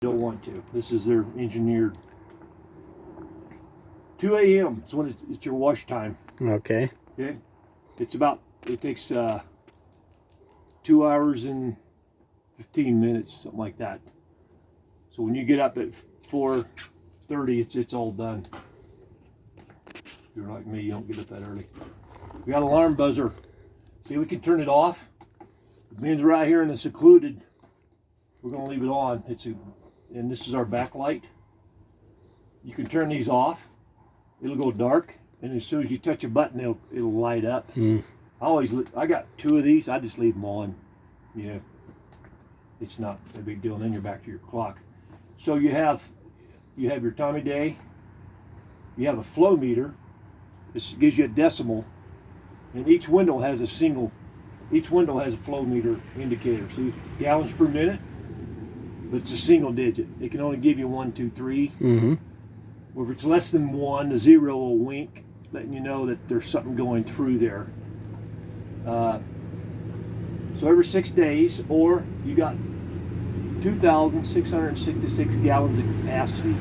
don't want to. This is their engineered. 2 a.m. is when it's your wash time. Okay. Okay. It takes 2 hours and 15 minutes, something like that. So when you get up at 4:30, it's all done. If you're like me, you don't get up that early. We got an alarm buzzer. See, we can turn it off. It means right here in the secluded, we're gonna leave it on. And this is our backlight. You can turn these off. It'll go dark, and as soon as you touch a button, it'll light up. I got 2 of these. I just leave them on. Yeah, it's not a big deal. And then you're back to your clock. So you have your time of day. You have a flow meter. This gives you a decimal, and each window has a flow meter indicator. See, gallons per minute, but it's a single digit. It can only give you 1, 2, 3. Well, if it's less than 1, the 0 will wink, letting you know that there's something going through there. So every 6 days, or you got 2,666 gallons of capacity.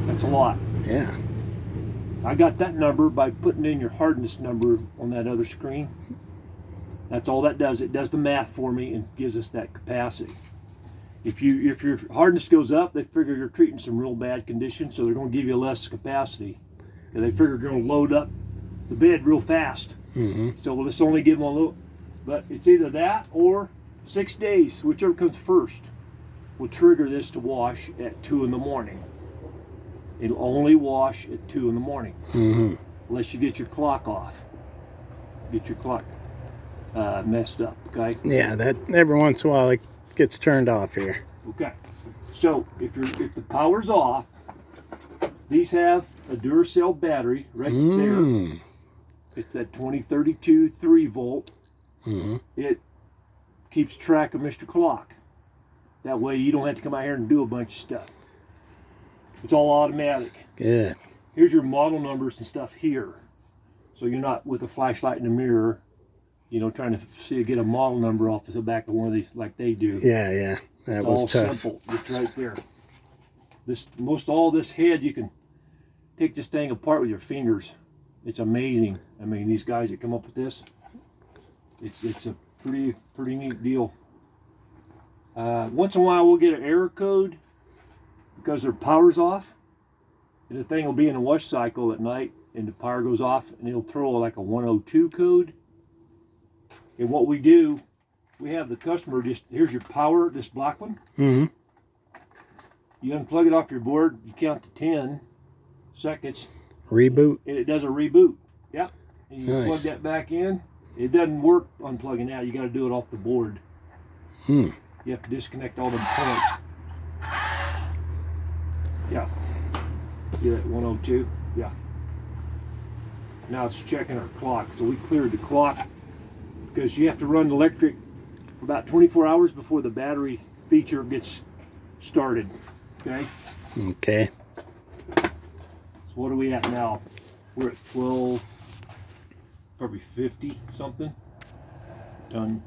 That's a lot. Yeah. I got that number by putting in your hardness number on that other screen. That's all that does. It does the math for me and gives us that capacity. If your hardness goes up, they figure you're treating some real bad conditions, so they're going to give you less capacity. And they figure you're going to load up the bed real fast. So we'll just only give them a little. But it's either that or 6 days, whichever comes first, will trigger this to wash at 2 in the morning. It'll only wash at 2 in the morning, unless you get your clock off. Get your clock messed up, okay? Yeah, that every once in a while it gets turned off here. Okay. So if the power's off, these have a Duracell battery right there. It's that 2032 3-volt. It keeps track of Mr. Clock. That way you don't have to come out here and do a bunch of stuff. It's all automatic. Good. Here's your model numbers and stuff here. So you're not with a flashlight in the mirror, trying to get a model number off the back of one of these like they do. Yeah. That It's was all tough. simple. It's right there. All this head, you can take this thing apart with your fingers. It's amazing. I mean, these guys that come up with this, it's a pretty neat deal. Once in a while, we'll get an error code because their power's off, and the thing will be in a wash cycle at night, and the power goes off, and it'll throw like a 102 code. And what we do, we have the customer here's your power, this black one. You unplug it off your board, you count to 10 seconds. Reboot. And it does a reboot. Yep. And you Nice. plug that back in. It doesn't work unplugging that. You got to do it off the board. You have to disconnect all the points. Yeah. See that 102? Yeah. Now it's checking our clock. So we cleared the clock because you have to run electric for about 24 hours before the battery feature gets started. Okay? Okay. So what are we at now? We're at 12, probably 50 something. Done.